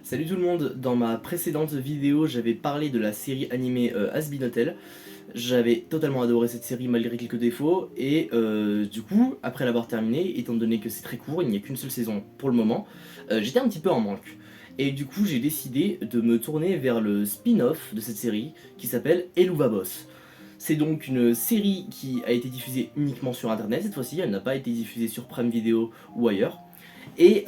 Salut tout le monde, dans ma précédente vidéo j'avais parlé de la série animée Has Been Hotel. J'avais totalement adoré cette série malgré quelques défauts et du coup après l'avoir terminée, étant donné que c'est très court, il n'y a qu'une seule saison pour le moment, j'étais un petit peu en manque. Et du coup j'ai décidé de me tourner vers le spin-off de cette série qui s'appelle Helluva Boss. C'est donc une série qui a été diffusée uniquement sur internet cette fois-ci, elle n'a pas été diffusée sur Prime Video ou ailleurs. Et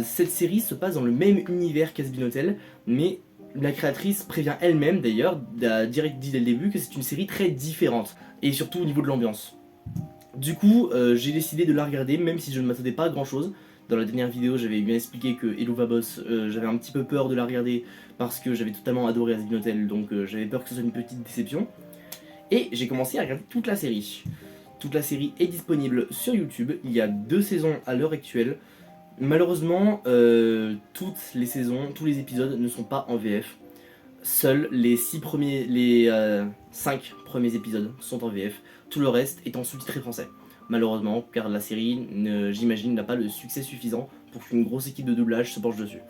cette série se passe dans le même univers qu'Has Been Hotel, mais la créatrice prévient elle-même d'ailleurs, a direct dit dès le début que c'est une série très différente, et surtout au niveau de l'ambiance. Du coup, j'ai décidé de la regarder, même si je ne m'attendais pas à grand chose. Dans la dernière vidéo, j'avais bien expliqué que Helluva Boss, j'avais un petit peu peur de la regarder parce que j'avais totalement adoré Has Been Hotel, donc j'avais peur que ce soit une petite déception. Et j'ai commencé à regarder toute la série. Toute la série est disponible sur YouTube, il y a 2 saisons à l'heure actuelle. Malheureusement, toutes les saisons, tous les épisodes ne sont pas en VF. Seuls les 5 premiers épisodes sont en VF. Tout le reste est en sous-titré français. Malheureusement, car la série, j'imagine, n'a pas le succès suffisant pour qu'une grosse équipe de doublage se penche dessus.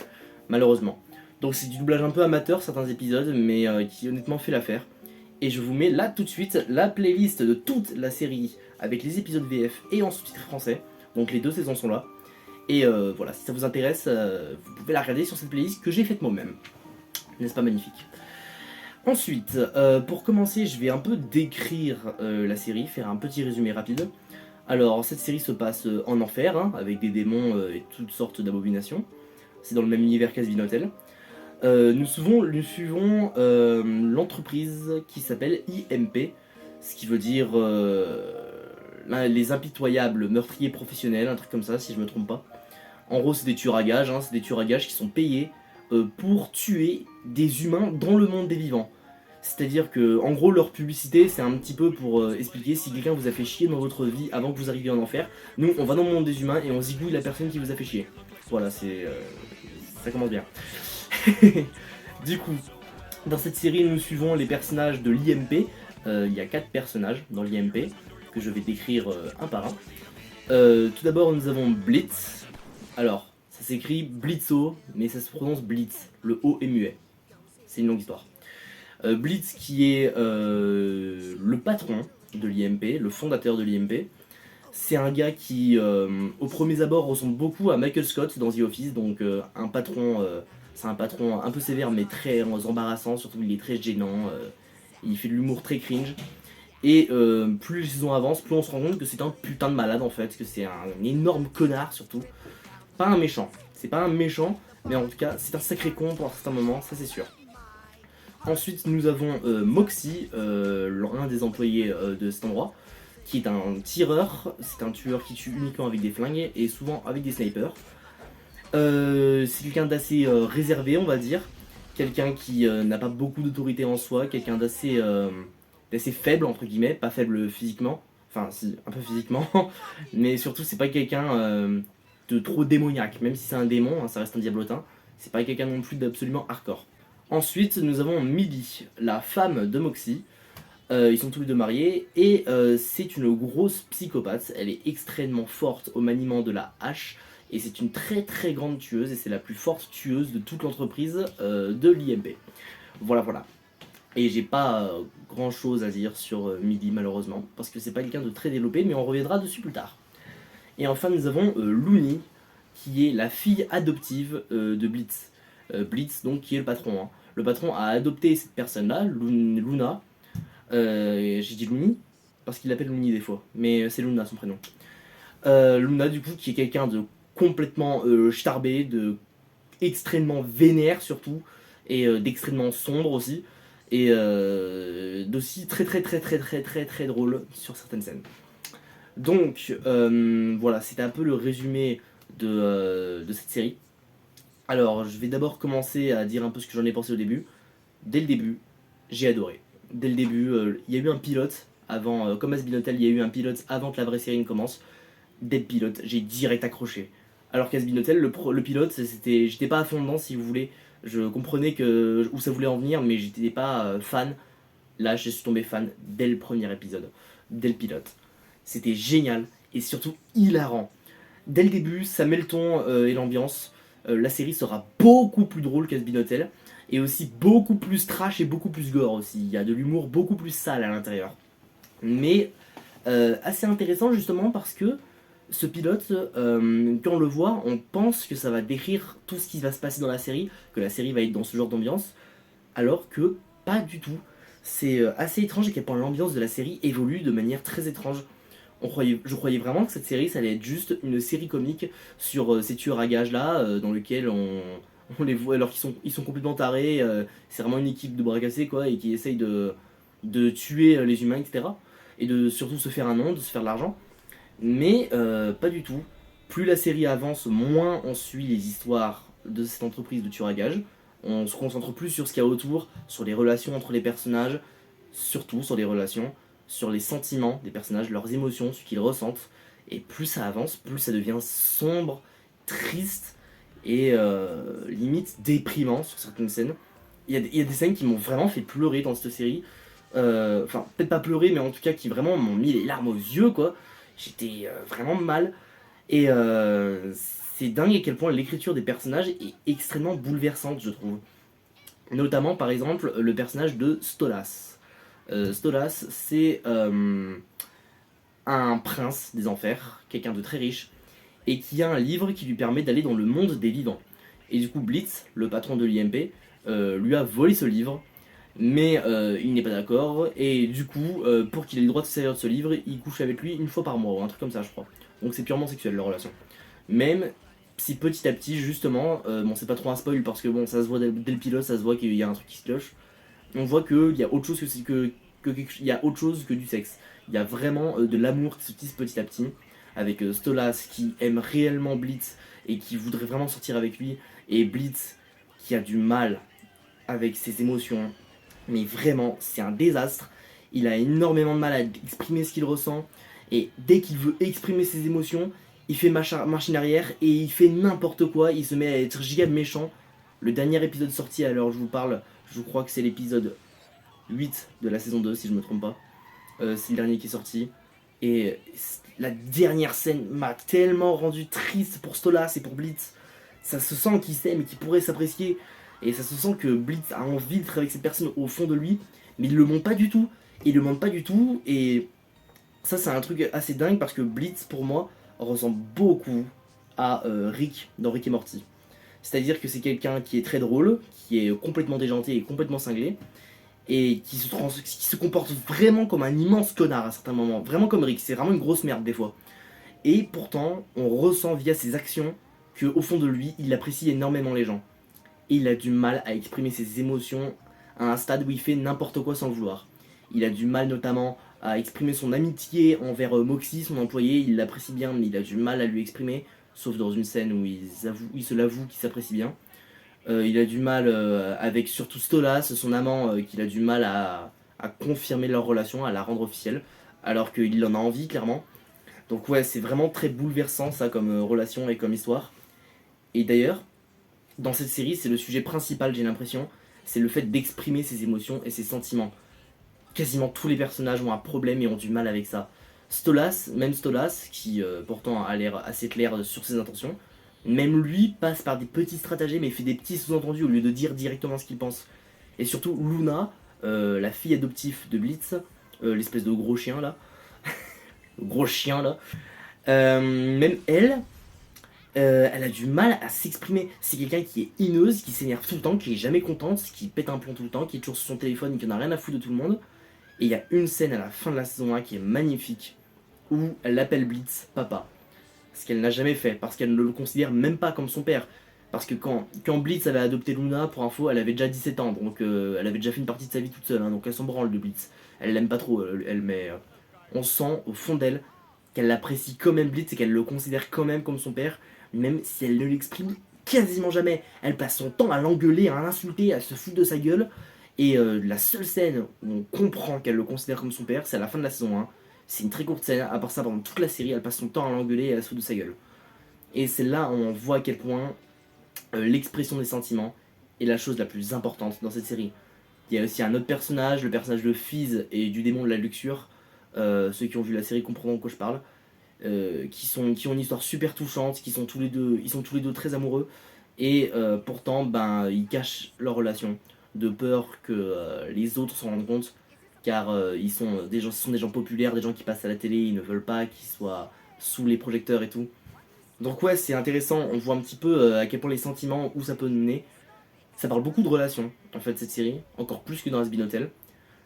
Malheureusement. Donc c'est du doublage un peu amateur certains épisodes, mais qui honnêtement fait l'affaire. Et je vous mets là tout de suite la playlist de toute la série avec les épisodes VF et en sous-titré français. Donc les 2 saisons sont là. Et voilà, si ça vous intéresse, vous pouvez la regarder sur cette playlist que j'ai faite moi-même. N'est-ce pas magnifique? Ensuite, pour commencer, je vais un peu décrire la série, faire un petit résumé rapide. Alors, cette série se passe en enfer, hein, avec des démons et toutes sortes d'abominations. C'est dans le même univers qu'Has Been Hotel. Nous suivons l'entreprise qui s'appelle IMP, ce qui veut dire les impitoyables meurtriers professionnels, un truc comme ça, si je me trompe pas. En gros, c'est des tueurs à gages, hein, c'est des tueurs à gages qui sont payés pour tuer des humains dans le monde des vivants. C'est-à-dire que, en gros, leur publicité, c'est un petit peu pour expliquer si quelqu'un vous a fait chier dans votre vie avant que vous arriviez en enfer. Nous, on va dans le monde des humains et on zigouille la personne qui vous a fait chier. Voilà, ça commence bien. Du coup, dans cette série, nous suivons les personnages de l'IMP. Il y a 4 personnages dans l'IMP que je vais décrire un par un. Tout d'abord, nous avons Blitz. Alors, ça s'écrit Blitzo, mais ça se prononce Blitz. Le O est muet. C'est une longue histoire. Blitz qui est le patron de l'IMP, le fondateur de l'IMP. C'est un gars qui, au premier abord, ressemble beaucoup à Michael Scott dans The Office. Donc, c'est un patron un peu sévère, mais très embarrassant. Surtout, il est très gênant. Il fait de l'humour très cringe. Et plus les saisons avancent, plus on se rend compte que c'est un putain de malade en fait, que c'est un énorme connard surtout. Pas un méchant, c'est pas un méchant, mais en tout cas c'est un sacré con pour certains moments, ça c'est sûr. Ensuite nous avons Moxie, l'un des employés de cet endroit, qui est un tireur, c'est un tueur qui tue uniquement avec des flingues et souvent avec des snipers. C'est quelqu'un d'assez réservé on va dire, quelqu'un qui n'a pas beaucoup d'autorité en soi, quelqu'un d'assez faible entre guillemets, pas faible physiquement, enfin si, un peu physiquement, mais surtout c'est pas quelqu'un de trop démoniaque, même si c'est un démon, hein, ça reste un diablotin, c'est pas quelqu'un non plus d'absolument hardcore. Ensuite nous avons Millie, la femme de Moxie. Ils sont tous les deux mariés et c'est une grosse psychopathe, elle est extrêmement forte au maniement de la hache et c'est une très très grande tueuse et c'est la plus forte tueuse de toute l'entreprise de l'IMP. Voilà voilà. Et j'ai pas grand chose à dire sur Millie malheureusement, parce que c'est pas quelqu'un de très développé, mais on reviendra dessus plus tard. Et enfin nous avons Looney, qui est la fille adoptive de Blitz. Blitz donc qui est le patron. Hein. Le patron a adopté cette personne-là, Luna. J'ai dit Looney, parce qu'il l'appelle Looney des fois, mais c'est Luna son prénom. Luna du coup qui est quelqu'un de complètement starbé, de extrêmement vénère surtout, et d'extrêmement sombre aussi et d'aussi très très très très très très très drôle sur certaines scènes. Donc voilà, c'était un peu le résumé de cette série. Alors je vais d'abord commencer à dire un peu ce que j'en ai pensé au début. Dès le début, j'ai adoré. Dès le début, il y a eu un pilote avant, comme Has Been Hotel, il y a eu un pilote avant que la vraie série ne commence. Dès le pilote, j'ai direct accroché. Alors qu'Has Been Hotel, le pilote, j'étais pas à fond dedans si vous voulez. Je comprenais où ça voulait en venir, mais j'étais pas fan. Là, je suis tombé fan dès le premier épisode, dès le pilote. C'était génial et surtout hilarant. Dès le début, ça met le ton et l'ambiance. la série sera beaucoup plus drôle qu'Hasbin Hotel, et aussi beaucoup plus trash et beaucoup plus gore aussi. Il y a de l'humour beaucoup plus sale à l'intérieur. Mais assez intéressant justement parce que ce pilote, quand on le voit, on pense que ça va décrire tout ce qui va se passer dans la série, que la série va être dans ce genre d'ambiance, alors que pas du tout. C'est assez étrange à quel point l'ambiance de la série évolue de manière très étrange. Je croyais vraiment que cette série, ça allait être juste une série comique sur ces tueurs à gages là, dans lequel on les voit alors ils sont complètement tarés. C'est vraiment une équipe de bras cassés quoi, et qui essaye de tuer les humains, etc. Et de surtout se faire un nom, de se faire de l'argent. Mais pas du tout. Plus la série avance, moins on suit les histoires de cette entreprise de tueurs à gages. On se concentre plus sur ce qu'il y a autour, sur les relations entre les personnages, surtout sur les relations, sur les sentiments des personnages, leurs émotions, ce qu'ils ressentent. Et plus ça avance, plus ça devient sombre, triste et limite déprimant sur certaines scènes. Il y a des scènes qui m'ont vraiment fait pleurer dans cette série. Enfin, peut-être pas pleurer, mais en tout cas qui vraiment m'ont mis les larmes aux yeux, quoi. J'étais vraiment mal. Et c'est dingue à quel point l'écriture des personnages est extrêmement bouleversante, je trouve. Notamment, par exemple, le personnage de Stolas. Stolas, c'est un prince des enfers, quelqu'un de très riche, et qui a un livre qui lui permet d'aller dans le monde des vivants. Et du coup, Blitz, le patron de l'IMP, lui a volé ce livre, mais il n'est pas d'accord, et du coup, pour qu'il ait le droit de se servir de ce livre, il couche avec lui une fois par mois, ou un truc comme ça, je crois. Donc c'est purement sexuel leur relation. Même si petit à petit, justement, bon, c'est pas trop un spoil parce que bon, ça se voit dès le pilote, ça se voit qu'il y a un truc qui se cloche. On voit qu'il y a autre chose il y a autre chose que du sexe. Il y a vraiment de l'amour qui se tisse petit à petit, avec Stolas qui aime réellement Blitz et qui voudrait vraiment sortir avec lui, et Blitz qui a du mal avec ses émotions. Mais vraiment, c'est un désastre. Il a énormément de mal à exprimer ce qu'il ressent. Et dès qu'il veut exprimer ses émotions, il fait machine arrière et il fait n'importe quoi. Il se met à être giga méchant. Le dernier épisode sorti, à l'heure où je vous parle, je crois que c'est l'épisode 8 de la saison 2, si je me trompe pas. C'est le dernier qui est sorti. Et la dernière scène m'a tellement rendu triste pour Stolas et pour Blitz. Ça se sent qu'ils s'aiment et qu'ils pourraient s'apprécier. Et ça se sent que Blitz a envie d'être avec cette personne au fond de lui. Mais il le montre pas du tout. Il le montre pas du tout. Et ça, c'est un truc assez dingue parce que Blitz, pour moi, ressemble beaucoup à Rick dans Rick et Morty. C'est-à-dire que c'est quelqu'un qui est très drôle, qui est complètement déjanté et complètement cinglé, et qui se comporte vraiment comme un immense connard à certains moments. Vraiment comme Rick, c'est vraiment une grosse merde des fois. Et pourtant, on ressent via ses actions qu'au fond de lui, il apprécie énormément les gens. Et il a du mal à exprimer ses émotions à un stade où il fait n'importe quoi sans le vouloir. Il a du mal notamment à exprimer son amitié envers Moxie, son employé. Il l'apprécie bien, mais il a du mal à lui exprimer, sauf dans une scène où il se l'avoue qu'il s'apprécie bien. Il a du mal avec surtout Stolas, son amant, qu'il a du mal à confirmer leur relation, à la rendre officielle, alors qu'il en a envie clairement. Donc ouais, c'est vraiment très bouleversant ça comme relation et comme histoire. Et d'ailleurs, dans cette série, c'est le sujet principal, j'ai l'impression, c'est le fait d'exprimer ses émotions et ses sentiments. Quasiment tous les personnages ont un problème et ont du mal avec ça. Stolas, même Stolas, qui pourtant a l'air assez clair sur ses intentions, même lui passe par des petits stratagèmes et fait des petits sous-entendus au lieu de dire directement ce qu'il pense. Et surtout Luna, la fille adoptive de Blitz, l'espèce de gros chien là, le gros chien là, même elle, elle a du mal à s'exprimer. C'est quelqu'un qui est hineuse, qui s'énerve tout le temps, qui est jamais contente, qui pète un plomb tout le temps, qui est toujours sur son téléphone, qui n'a rien à foutre de tout le monde. Et il y a une scène à la fin de la saison 1 qui est magnifique, où elle appelle Blitz papa. Ce qu'elle n'a jamais fait, parce qu'elle ne le considère même pas comme son père. Parce que quand Blitz avait adopté Luna, pour info, elle avait déjà 17 ans, donc elle avait déjà fait une partie de sa vie toute seule, hein, donc elle s'en branle de Blitz. Elle l'aime pas trop, elle, mais on sent au fond d'elle qu'elle l'apprécie quand même Blitz et qu'elle le considère quand même comme son père, même si elle ne l'exprime quasiment jamais. Elle passe son temps à l'engueuler, à l'insulter, à se foutre de sa gueule. Et la seule scène où on comprend qu'elle le considère comme son père, c'est à la fin de la saison 1. C'est une très courte scène, à part ça, pendant toute la série, elle passe son temps à l'engueuler et à se foutre de sa gueule. Et c'est là où on voit à quel point l'expression des sentiments est la chose la plus importante dans cette série. Il y a aussi un autre personnage, le personnage de Fizz et du démon de la luxure. Ceux qui ont vu la série comprendront de quoi je parle. Qui ont une histoire super touchante, ils sont tous les deux très amoureux. Et pourtant, ben, ils cachent leur relation de peur que les autres s'en rendent compte, car ce sont des gens populaires, des gens qui passent à la télé, ils ne veulent pas qu'ils soient sous les projecteurs et tout. Donc ouais, c'est intéressant, on voit un petit peu à quel point les sentiments, où ça peut nous mener. Ça parle beaucoup de relations, en fait, cette série, encore plus que dans Has Been Hotel.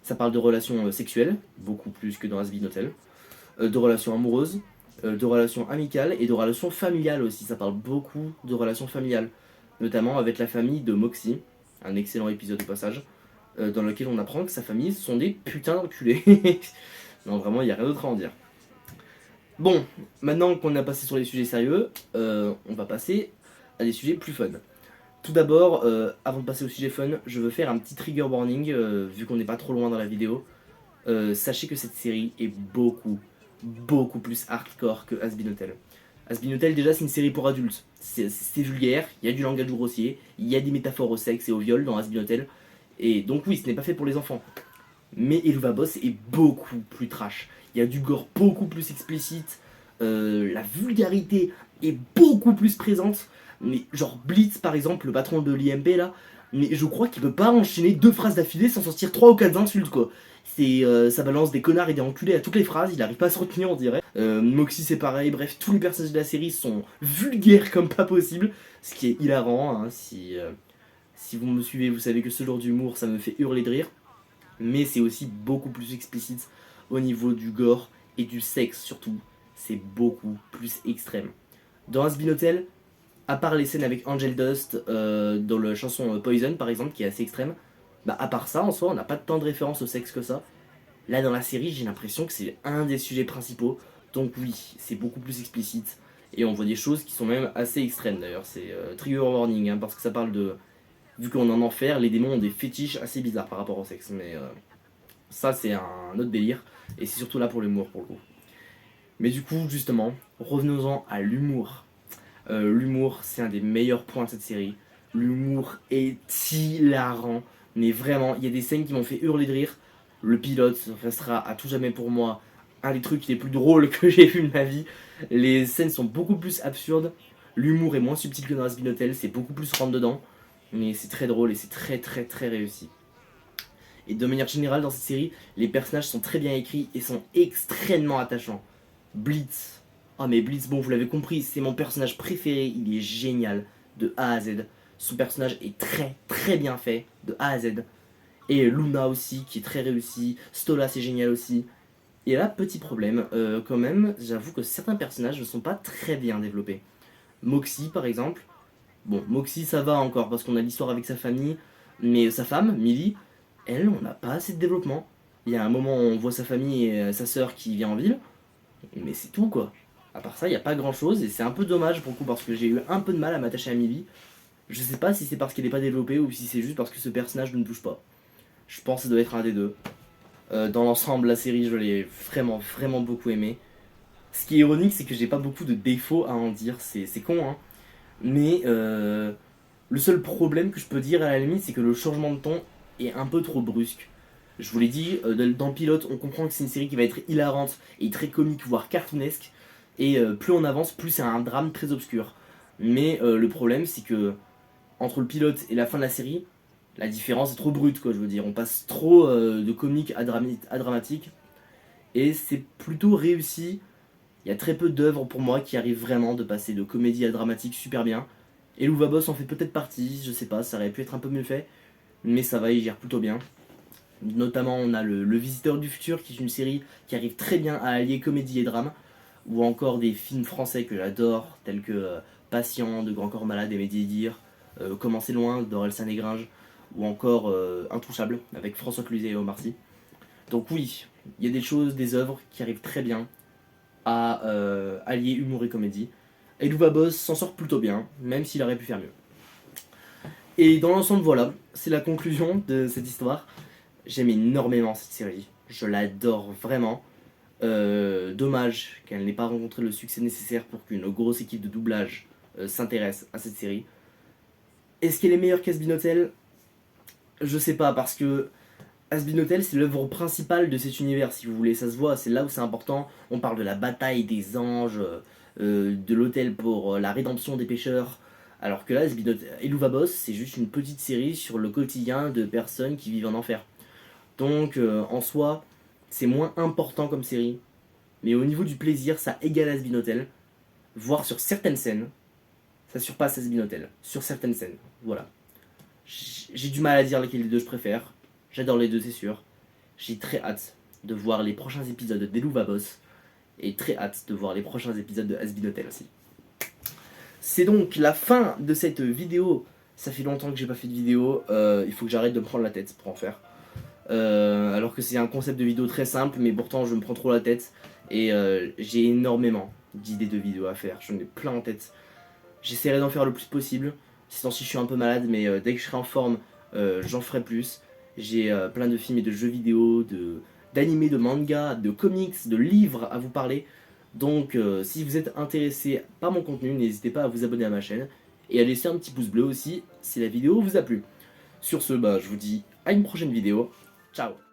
Ça parle de relations sexuelles, beaucoup plus que dans Has Been Hotel, de relations amoureuses, de relations amicales et de relations familiales aussi. Ça parle beaucoup de relations familiales, notamment avec la famille de Moxie, un excellent épisode au passage, dans lequel on apprend que sa famille sont des putains d'enculés. Non, vraiment, il n'y a rien d'autre à en dire. Bon, maintenant qu'on a passé sur les sujets sérieux, on va passer à des sujets plus fun. Tout d'abord, avant de passer au sujet fun, je veux faire un petit trigger warning, vu qu'on n'est pas trop loin dans la vidéo. Sachez que cette série est beaucoup plus hardcore que Has Been Hotel. Has Been Hotel, déjà, c'est une série pour adultes. C'est vulgaire, il y a du langage grossier, il y a des métaphores au sexe et au viol dans Has Been Hotel. Et donc oui, ce n'est pas fait pour les enfants. Mais Helluva Boss est beaucoup plus trash. Il y a du gore beaucoup plus explicite, la vulgarité est beaucoup plus présente. Mais genre Blitz par exemple, le patron de l'IMP là, mais je crois qu'il peut pas enchaîner 2 phrases d'affilée sans sortir 3 ou 4 insultes quoi. Ça balance des connards et des enculés à toutes les phrases, il arrive pas à se retenir on dirait. Moxie c'est pareil, bref, tous les personnages de la série sont vulgaires comme pas possible, ce qui est hilarant, hein. Si vous me suivez, vous savez que ce genre d'humour ça me fait hurler de rire. Mais c'est aussi beaucoup plus explicite au niveau du gore et du sexe surtout. C'est beaucoup plus extrême. Dans Has Been Hotel, à part les scènes avec Angel Dust dans la chanson Poison par exemple, qui est assez extrême, bah à part ça en soi on n'a pas tant de références au sexe que ça. Là dans la série j'ai l'impression que c'est un des sujets principaux, donc oui c'est beaucoup plus explicite et on voit des choses qui sont même assez extrêmes d'ailleurs. C'est trigger warning hein, parce que ça parle de... Vu qu'on est en enfer, les démons ont des fétiches assez bizarres par rapport au sexe, mais ça c'est un autre délire et c'est surtout là pour l'humour pour le coup. Mais du coup justement, revenons-en à l'humour. L'humour, c'est un des meilleurs points de cette série. L'humour est hilarant. Mais vraiment, il y a des scènes qui m'ont fait hurler de rire. Le pilote restera à tout jamais pour moi un des trucs les plus drôles que j'ai vu de ma vie. Les scènes sont beaucoup plus absurdes. L'humour est moins subtil que dans Has Been Hotel. C'est beaucoup plus rentre dedans. Mais c'est très drôle et c'est très réussi. Et de manière générale, dans cette série, les personnages sont très bien écrits et sont extrêmement attachants. Blitz. Ah mais Blitz, bon vous l'avez compris, c'est mon personnage préféré, il est génial, de A à Z. Son personnage est très bien fait, de A à Z. Et Luna aussi, qui est très réussi, Stola c'est génial aussi. Et là, petit problème, quand même, j'avoue que certains personnages ne sont pas très bien développés. Moxie par exemple, bon Moxie ça va encore parce qu'on a l'histoire avec sa famille, mais sa femme, Millie, elle, on n'a pas assez de développement. Il y a un moment où on voit sa famille et sa sœur qui vient en ville, mais c'est tout quoi. À part ça, il n'y a pas grand chose et c'est un peu dommage pour le coup parce que j'ai eu un peu de mal à m'attacher à Millie. Je sais pas si c'est parce qu'elle n'est pas développée ou si c'est juste parce que ce personnage ne bouge pas. Je pense que ça doit être un des deux. Dans l'ensemble, la série, je l'ai vraiment beaucoup aimé. Ce qui est ironique, c'est que j'ai pas beaucoup de défauts à en dire, c'est con hein. Mais le seul problème que je peux dire à la limite, c'est que le changement de ton est un peu trop brusque. Je vous l'ai dit, dans le pilote, on comprend que c'est une série qui va être hilarante et très comique, voire cartoonesque. Et plus on avance, plus c'est un drame très obscur. Mais le problème, c'est que entre le pilote et la fin de la série, la différence est trop brute, quoi. Je veux dire, on passe trop de comique à dramatique. Et c'est plutôt réussi. Il y a très peu d'œuvres pour moi qui arrivent vraiment de passer de comédie à dramatique super bien. Et Louva Boss en fait peut-être partie, je sais pas, ça aurait pu être un peu mieux fait. Mais ça va, il gère plutôt bien. Notamment, on a le Visiteur du Futur, qui est une série qui arrive très bien à allier comédie et drame. Ou encore des films français que j'adore, tels que Patient, de Grand Corps Malade et Dire, Comment c'est loin, d'Orelsan et Gringe, ou encore Intouchable, avec François Cluzet et Omar Sy. Donc oui, il y a des choses, des œuvres qui arrivent très bien à allier humour et comédie. Et Louva Boss s'en sort plutôt bien, même s'il aurait pu faire mieux. Et dans l'ensemble, voilà, c'est la conclusion de cette histoire. J'aime énormément cette série, je l'adore vraiment. Dommage qu'elle n'ait pas rencontré le succès nécessaire pour qu'une grosse équipe de doublage s'intéresse à cette série. Est-ce qu'elle est meilleure qu'Has Been Hotel ? Je sais pas, parce que Has Been Hotel c'est l'œuvre principale de cet univers, si vous voulez, ça se voit, c'est là où c'est important. On parle de la bataille des anges, de l'hôtel pour la rédemption des pécheurs, Alors que là, Helluva Boss, c'est juste une petite série sur le quotidien de personnes qui vivent en enfer. Donc en soi, c'est moins important comme série. Mais au niveau du plaisir, ça égale Has Been Hotel. Voire sur certaines scènes, ça surpasse Has Been Hotel. Sur certaines scènes, voilà. J'ai du mal à dire lequel des deux je préfère. J'adore les deux, c'est sûr. J'ai très hâte de voir les prochains épisodes d'Helluva Boss. Et très hâte de voir les prochains épisodes de Has Been Hotel aussi. C'est donc la fin de cette vidéo. Ça fait longtemps que j'ai pas fait de vidéo. Il faut que j'arrête de me prendre la tête pour en faire. Alors que c'est un concept de vidéo très simple, mais pourtant je me prends trop la tête. Et j'ai énormément d'idées de vidéos à faire. J'en ai plein en tête. J'essaierai d'en faire le plus possible. Ces temps-ci je suis un peu malade, mais dès que je serai en forme, j'en ferai plus. J'ai plein de films et de jeux vidéo, d'animés, de mangas, de comics, de livres à vous parler. Donc si vous êtes intéressé par mon contenu, n'hésitez pas à vous abonner à ma chaîne et à laisser un petit pouce bleu aussi si la vidéo vous a plu. Sur ce, je vous dis à une prochaine vidéo. Ciao.